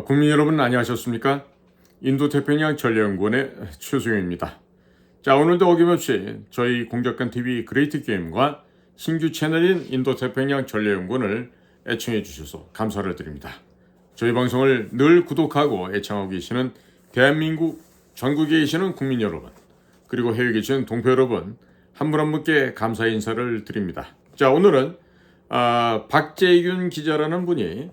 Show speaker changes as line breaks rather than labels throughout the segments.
국민 여러분 안녕하셨습니까? 인도태평양 전략연구원의 최수영입니다. 자, 오늘도 어김없이 저희 공작관 TV 그레이트 게임과 신규 채널인 인도태평양 전략연구원을 애청해 주셔서 감사를 드립니다. 저희 방송을 늘 구독하고 애청하고 계시는 대한민국 전국에 계시는 국민 여러분, 그리고 해외에 계시는 동포 여러분, 한 분 한 분께 감사의 인사를 드립니다. 자, 오늘은 박재균 기자라는 분이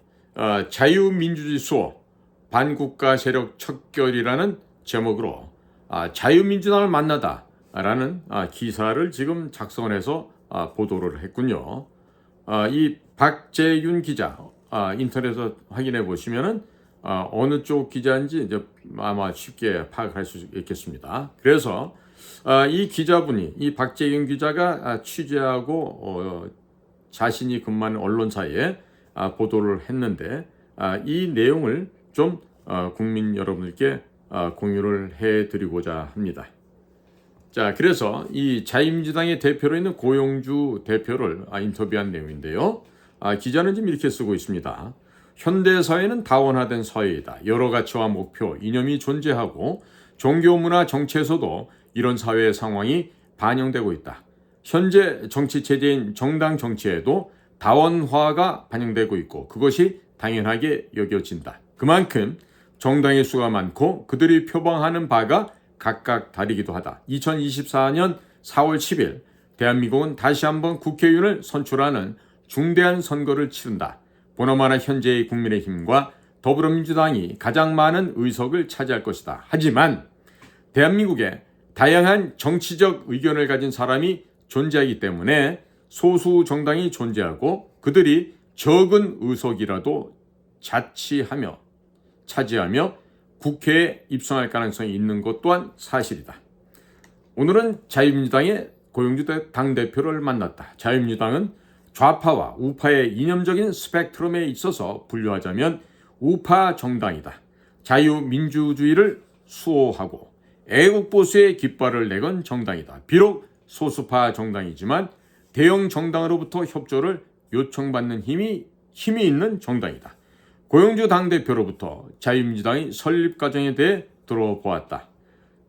자유민주주의 수호 반국가 세력 척결이라는 제목으로 자유민주당을 만나다라는 기사를 지금 작성을 해서 보도를 했군요. 이 박재균 기자 인터넷에서 확인해 보시면은 어느 쪽 기자인지 이제 아마 쉽게 파악할 수 있겠습니다. 그래서 이 기자분이, 이 박재균 기자가 취재하고 자신이 근무하는 언론사에 보도를 했는데 이 내용을 좀 국민 여러분들께 공유를 해드리고자 합니다. 자, 그래서 이 자유민주당의 대표로 있는 고용주 대표를 인터뷰한 내용인데요. 기자는 지금 이렇게 쓰고 있습니다. 현대사회는 다원화된 사회이다. 여러 가치와 목표, 이념이 존재하고 종교, 문화, 정치에서도 이런 사회의 상황이 반영되고 있다. 현재 정치체제인 정당 정치에도 다원화가 반영되고 있고 그것이 당연하게 여겨진다. 그만큼 정당의 수가 많고 그들이 표방하는 바가 각각 다르기도 하다. 2024년 4월 10일 대한민국은 다시 한번 국회의원을 선출하는 중대한 선거를 치른다. 보나마나 현재의 국민의힘과 더불어민주당이 가장 많은 의석을 차지할 것이다. 하지만 대한민국에 다양한 정치적 의견을 가진 사람이 존재하기 때문에 소수 정당이 존재하고 그들이 적은 의석이라도 차지하며 국회에 입성할 가능성이 있는 것 또한 사실이다. 오늘은 자유민주당의 고용주 당대표를 만났다. 자유민주당은 좌파와 우파의 이념적인 스펙트럼에 있어서 분류하자면 우파 정당이다. 자유민주주의를 수호하고 애국보수의 깃발을 내건 정당이다. 비록 소수파 정당이지만 대형 정당으로부터 협조를 요청받는 힘이 있는 정당이다. 고용주 당대표로부터 자유민주당의 설립 과정에 대해 들어보았다.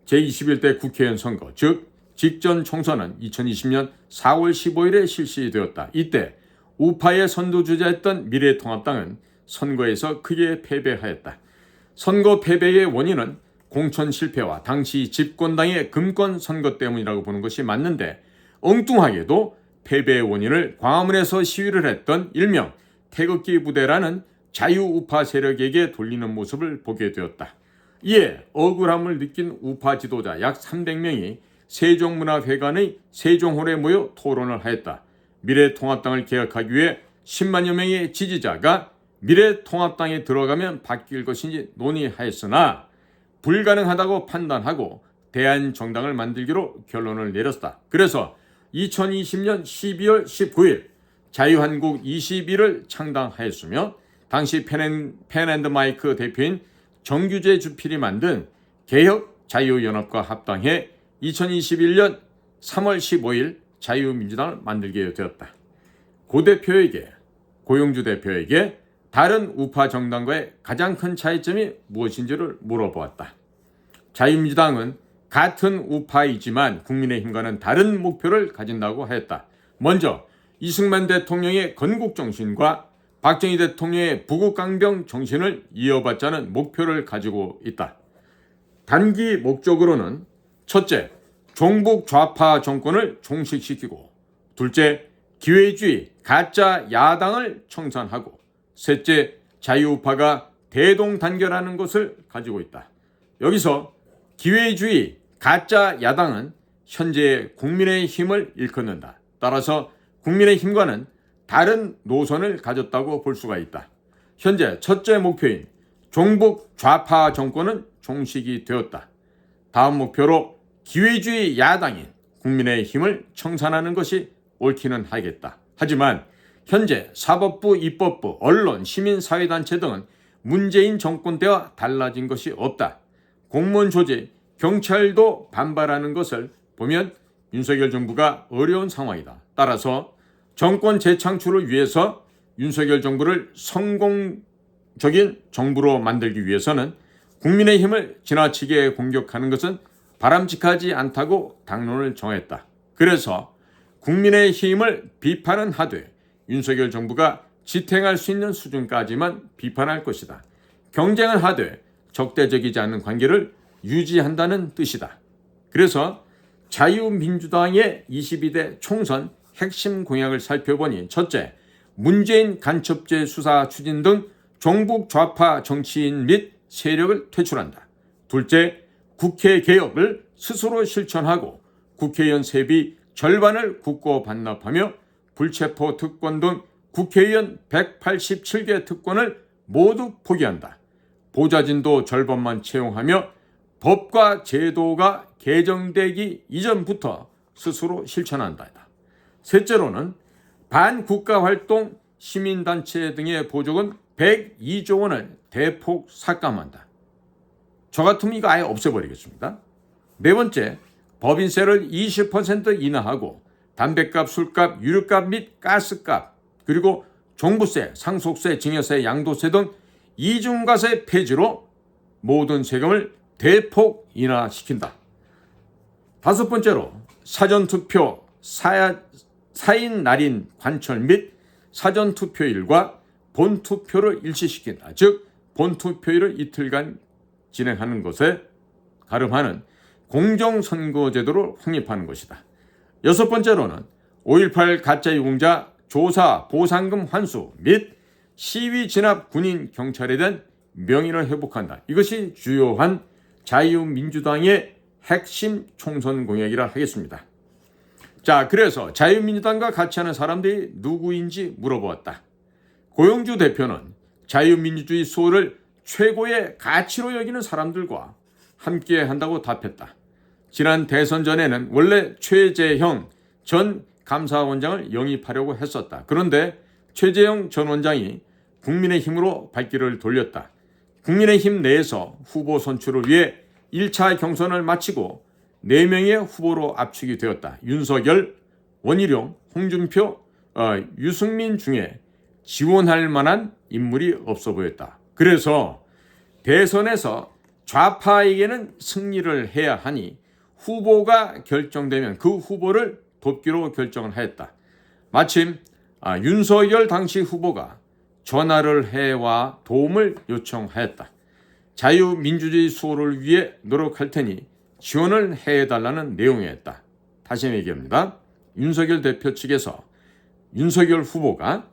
제21대 국회의원 선거, 즉 직전 총선은 2020년 4월 15일에 실시되었다. 이때 우파의 선두주자였던 미래통합당은 선거에서 크게 패배하였다. 선거 패배의 원인은 공천 실패와 당시 집권당의 금권 선거 때문이라고 보는 것이 맞는데 엉뚱하게도 패배의 원인을 광화문에서 시위를 했던 일명 태극기 부대라는 자유우파 세력에게 돌리는 모습을 보게 되었다. 이에 억울함을 느낀 우파 지도자 약 300명이 세종문화회관의 세종홀에 모여 토론을 하였다. 미래통합당을 개혁하기 위해 10만여 명의 지지자가 미래통합당에 들어가면 바뀔 것인지 논의하였으나 불가능하다고 판단하고 대한정당을 만들기로 결론을 내렸다. 그래서 2020년 12월 19일 자유한국 21을 창당하였으며 당시 펜앤드마이크 대표인 정규재 주필이 만든 개혁자유연합과 합당해 2021년 3월 15일 자유민주당을 만들게 되었다. 고 대표에게, 고용주 대표에게 다른 우파 정당과의 가장 큰 차이점이 무엇인지를 물어보았다. 자유민주당은 같은 우파이지만 국민의힘과는 다른 목표를 가진다고 하였다. 먼저 이승만 대통령의 건국 정신과 박정희 대통령의 부국강병 정신을 이어받자는 목표를 가지고 있다. 단기 목적으로는 첫째, 종북 좌파 정권을 종식시키고 둘째, 기회주의 가짜 야당을 청산하고 셋째, 자유우파가 대동단결하는 것을 가지고 있다. 여기서 기회주의 가짜 야당은 현재 국민의힘을 일컫는다. 따라서 국민의힘과는 다른 노선을 가졌다고 볼 수가 있다. 현재 첫째 목표인 종북 좌파 정권은 종식이 되었다. 다음 목표로 기회주의 야당인 국민의힘을 청산하는 것이 옳기는 하겠다. 하지만 현재 사법부, 입법부, 언론, 시민사회단체 등은 문재인 정권 때와 달라진 것이 없다. 공무원 조직, 경찰도 반발하는 것을 보면 윤석열 정부가 어려운 상황이다. 따라서 정권 재창출을 위해서 윤석열 정부를 정부로 만들기 위해서는 국민의힘을 지나치게 공격하는 것은 바람직하지 않다고 당론을 정했다. 그래서 국민의힘을 비판은 하되 윤석열 정부가 지탱할 수 있는 수준까지만 비판할 것이다. 경쟁을 하되 적대적이지 않은 관계를 유지한다는 뜻이다. 그래서 자유민주당의 22대 총선 핵심 공약을 살펴보니 첫째, 문재인 간첩죄 수사 추진 등 종북 좌파 정치인 및 세력을 퇴출한다. 둘째, 국회 개혁을 스스로 실천하고 국회의원 세비 절반을 국고 반납하며 불체포 특권 등 국회의원 187개 특권을 모두 포기한다. 보좌진도 절반만 채용하며 법과 제도가 개정되기 이전부터 스스로 실천한다. 셋째로는 반국가활동 시민단체 등의 보조금 102조 원을 대폭 삭감한다. 저 같으면 이거 아예 없애버리겠습니다. 네 번째, 법인세를 20% 인하하고 담배값, 술값, 유류값 및 가스값, 그리고 종부세, 상속세, 증여세, 양도세 등 이중과세 폐지로 모든 세금을 대폭 인하시킨다. 다섯 번째로 사전투표, 사인 날인 관철 및 사전투표일과 본투표를 일치시킨다. 즉 본투표일을 이틀간 진행하는 것에 가름하는 공정선거제도를 확립하는 것이다. 여섯 번째로는 5.18 가짜유공자 조사 보상금 환수 및 시위 진압 군인 경찰에 대한 명예를 회복한다. 이것이 주요한 자유민주당의 핵심 총선 공약이라 하겠습니다. 자, 그래서 자유민주당과 같이 하는 사람들이 누구인지 물어보았다. 고영주 대표는 자유민주주의 수호를 최고의 가치로 여기는 사람들과 함께 한다고 답했다. 지난 대선 전에는 원래 최재형 전 감사원장을 영입하려고 했었다. 그런데 최재형 전 원장이 국민의힘으로 발길을 돌렸다. 국민의힘 내에서 후보 선출을 위해 1차 경선을 마치고 4명의 후보로 압축이 되었다. 윤석열, 원희룡, 홍준표, 유승민 중에 지원할 만한 인물이 없어 보였다. 그래서 대선에서 좌파에게는 승리를 해야 하니 후보가 결정되면 그 후보를 돕기로 결정을 하였다. 마침 윤석열 당시 후보가 전화를 해와 도움을 요청하였다. 자유민주주의 수호를 위해 노력할 테니 지원을 해달라는 내용이었다. 다시 얘기합니다. 윤석열 대표 측에서 윤석열 후보가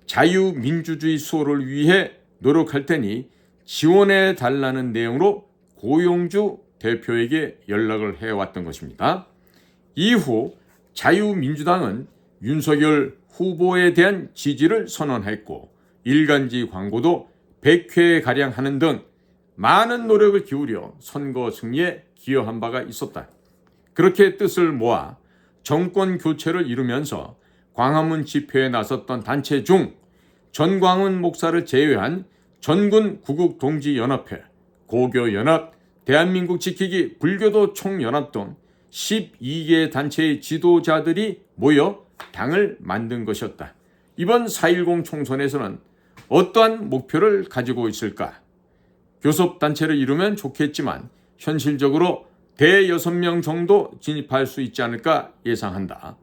자유민주주의 수호를 위해 노력할 테니 지원해달라는 내용으로 고용주 대표에게 연락을 해왔던 것입니다. 이후 자유민주당은 윤석열 후보에 대한 지지를 선언했고 일간지 광고도 100회가량 하는 등 많은 노력을 기울여 선거 승리에 기여한 바가 있었다. 그렇게 뜻을 모아 정권 교체를 이루면서 광화문 집회에 나섰던 단체 중 전광훈 목사를 제외한 전군 구국동지연합회, 고교연합, 대한민국 지키기 불교도 총연합 등 12개 단체의 지도자들이 모여 당을 만든 것이었다. 이번 4.10 총선에서는 어떠한 목표를 가지고 있을까? 교섭단체를 이루면 좋겠지만 현실적으로 대 6명 정도 진입할 수 있지 않을까 예상한다.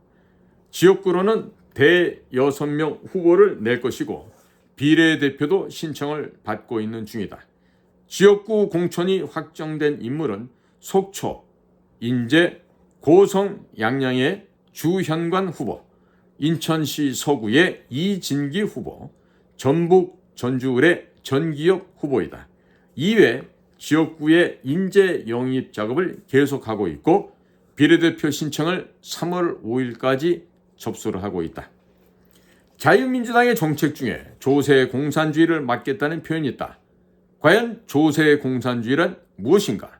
지역구로는 대 6명 후보를 낼 것이고 비례대표도 신청을 받고 있는 중이다. 지역구 공천이 확정된 인물은 속초, 인제, 고성, 양양의 주현관 후보, 인천시 서구의 이진기 후보, 전북, 전주을의 전기혁 후보이다. 이외 지역구의 인재 영입 작업을 계속하고 있고 비례대표 신청을 3월 5일까지 접수를 하고 있다. 자유민주당의 정책 중에 조세 공산주의를 막겠다는 표현이 있다. 과연 조세 공산주의란 무엇인가?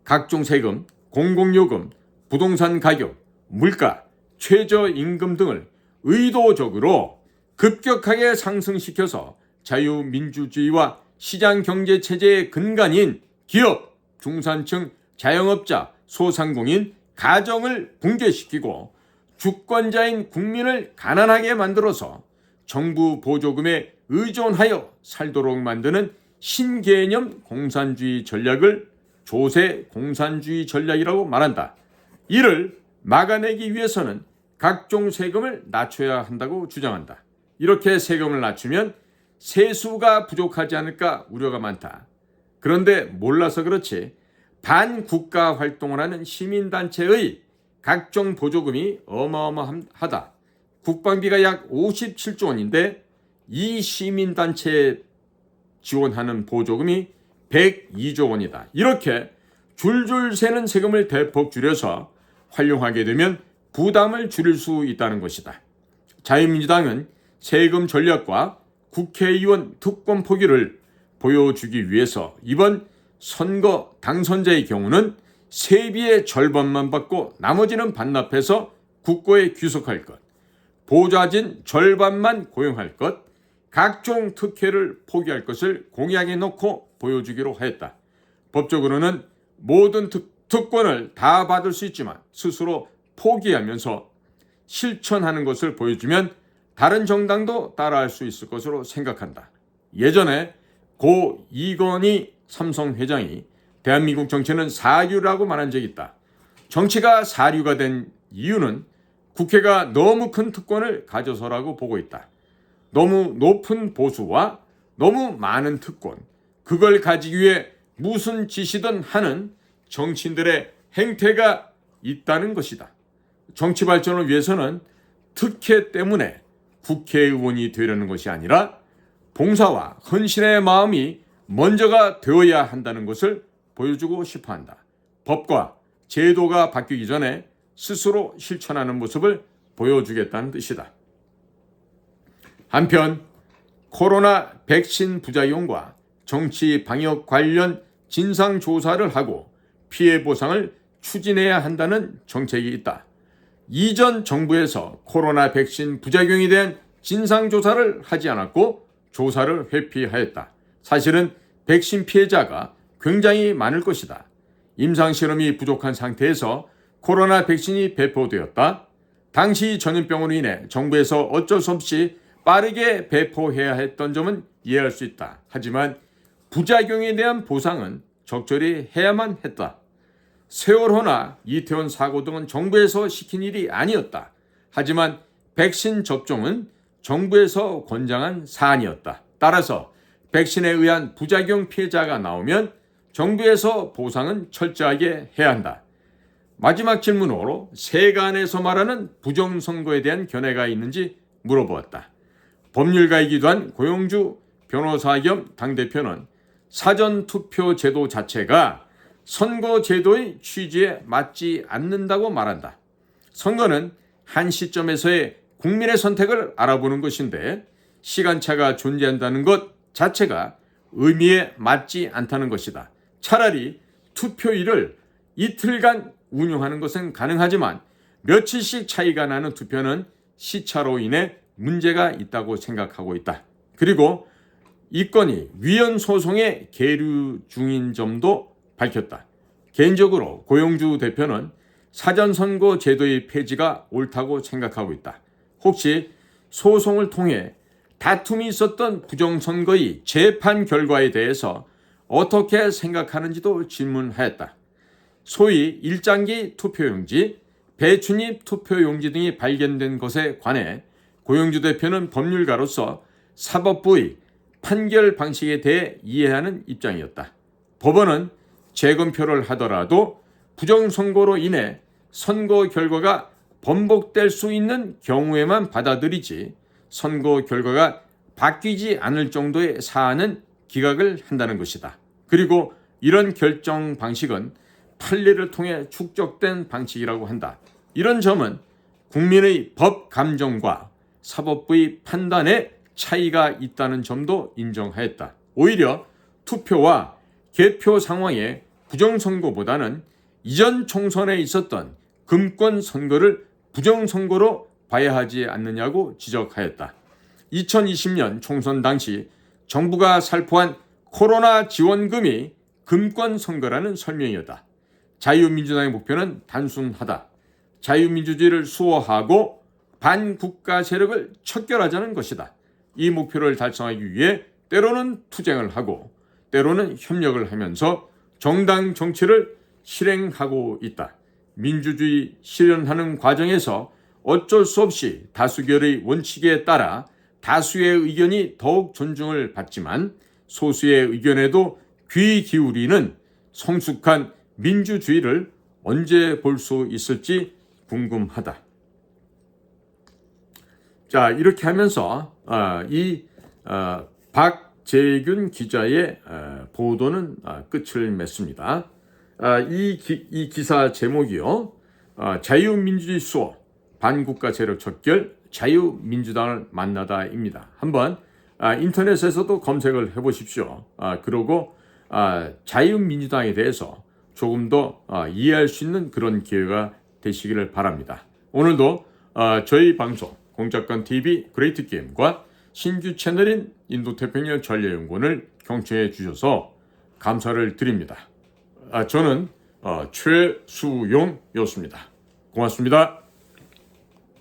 각종 세금, 공공요금, 부동산 가격, 물가, 최저임금 등을 의도적으로 급격하게 상승시켜서 자유민주주의와 시장경제체제의 근간인 기업, 중산층, 자영업자, 소상공인, 가정을 붕괴시키고 주권자인 국민을 가난하게 만들어서 정부 보조금의 의존하여 살도록 만드는 신개념 공산주의 전략을 조세 공산주의 전략이라고 말한다. 이를 막아내기 위해서는 각종 세금을 낮춰야 한다고 주장한다. 이렇게 세금을 낮추면 세수가 부족하지 않을까 우려가 많다. 그런데 몰라서 그렇지 반국가 활동을 하는 시민단체의 각종 보조금이 어마어마하다. 국방비가 약 57조 원인데 이 시민단체에 지원하는 보조금이 102조 원이다. 이렇게 줄줄 새는 세금을 대폭 줄여서 활용하게 되면 부담을 줄일 수 있다는 것이다. 자유민주당은 세금 전략과 국회의원 특권 포기를 보여주기 위해서 이번 선거 당선자의 경우는 세비의 절반만 받고 나머지는 반납해서 국고에 귀속할 것, 보좌진 절반만 고용할 것, 각종 특혜를 포기할 것을 공약에 넣고 보여주기로 하였다. 법적으로는 모든 특권을 다 받을 수 있지만 스스로 포기하면서 실천하는 것을 보여주면 다른 정당도 따라할 수 있을 것으로 생각한다. 예전에 고 이건희 삼성 회장이 대한민국 정치는 사류라고 말한 적이 있다. 정치가 사류가 된 이유는 국회가 너무 큰 특권을 가져서라고 보고 있다. 너무 높은 보수와 너무 많은 특권, 그걸 가지기 위해 무슨 짓이든 하는 정치인들의 행태가 있다는 것이다. 정치 발전을 위해서는 특혜 때문에 국회의원이 되려는 것이 아니라 봉사와 헌신의 마음이 먼저가 되어야 한다는 것을 보여주고 싶어 한다. 법과 제도가 바뀌기 전에 스스로 실천하는 모습을 보여주겠다는 뜻이다. 한편 코로나 백신 부작용과 정치 방역 관련 진상조사를 하고 피해 보상을 추진해야 한다는 정책이 있다. 이전 정부에서 코로나 백신 부작용에 대한 진상조사를 하지 않았고 조사를 회피하였다. 사실은 백신 피해자가 굉장히 많을 것이다. 임상실험이 부족한 상태에서 코로나 백신이 배포되었다. 당시 전염병으로 인해 정부에서 어쩔 수 없이 빠르게 배포해야 했던 점은 이해할 수 있다. 하지만 부작용에 대한 보상은 적절히 해야만 했다. 세월호나 이태원 사고 등은 정부에서 시킨 일이 아니었다. 하지만 백신 접종은 정부에서 권장한 사안이었다. 따라서 백신에 의한 부작용 피해자가 나오면 정부에서 보상은 철저하게 해야 한다. 마지막 질문으로 세간에서 말하는 부정선거에 대한 견해가 있는지 물어보았다. 법률가이기도 한 고용주 변호사 겸 당대표는 사전투표 제도 자체가 선거제도의 취지에 맞지 않는다고 말한다. 선거는 한 시점에서의 국민의 선택을 알아보는 것인데 시간차가 존재한다는 것 자체가 의미에 맞지 않다는 것이다. 차라리 투표일을 이틀간 운영하는 것은 가능하지만 며칠씩 차이가 나는 투표는 시차로 인해 문제가 있다고 생각하고 있다. 그리고 이 건이 위헌 소송에 계류 중인 점도 밝혔다. 개인적으로 고용주 대표는 사전선거 제도의 폐지가 옳다고 생각하고 있다. 혹시 소송을 통해 다툼이 있었던 부정선거의 재판 결과에 대해서 어떻게 생각하는지도 질문하였다. 소위 일장기 투표용지, 배춧잎 투표용지 등이 발견된 것에 관해 고용주 대표는 법률가로서 사법부의 판결 방식에 대해 이해하는 입장이었다. 법원은 재검표를 하더라도 부정선거로 인해 선거 결과가 번복될 수 있는 경우에만 받아들이지 선거 결과가 바뀌지 않을 정도의 사안은 기각을 한다는 것이다. 그리고 이런 결정 방식은 판례를 통해 축적된 방식이라고 한다. 이런 점은 국민의 법 감정과 사법부의 판단에 차이가 있다는 점도 인정하였다. 오히려 투표와 개표 상황의 부정선거보다는 이전 총선에 있었던 금권 선거를 부정선거로 봐야 하지 않느냐고 지적하였다. 2020년 총선 당시 정부가 살포한 코로나 지원금이 금권 선거라는 설명이었다. 자유민주당의 목표는 단순하다. 자유민주주의를 수호하고 반국가 세력을 척결하자는 것이다. 이 목표를 달성하기 위해 때로는 투쟁을 하고 때로는 협력을 하면서 정당 정치를 실행하고 있다. 민주주의 실현하는 과정에서 어쩔 수 없이 다수결의 원칙에 따라 다수의 의견이 더욱 존중을 받지만 소수의 의견에도 귀 기울이는 성숙한 민주주의를 언제 볼 수 있을지 궁금하다. 자, 이렇게 하면서 박재균 기자의 보도는 끝을 맺습니다. 이 기사 제목이요. 자유민주주의 수호, 반국가 세력 척결, 자유민주당을 만나다입니다. 한번 인터넷에서도 검색을 해보십시오. 그리고 자유민주당에 대해서 조금 더 이해할 수 있는 그런 기회가 되시기를 바랍니다. 오늘도 저희 방송 공작관TV 그레이트 게임과 신규 채널인 인도태평양 전략연구원을 경청해 주셔서 감사를 드립니다. 저는 최수용이었습니다. 고맙습니다.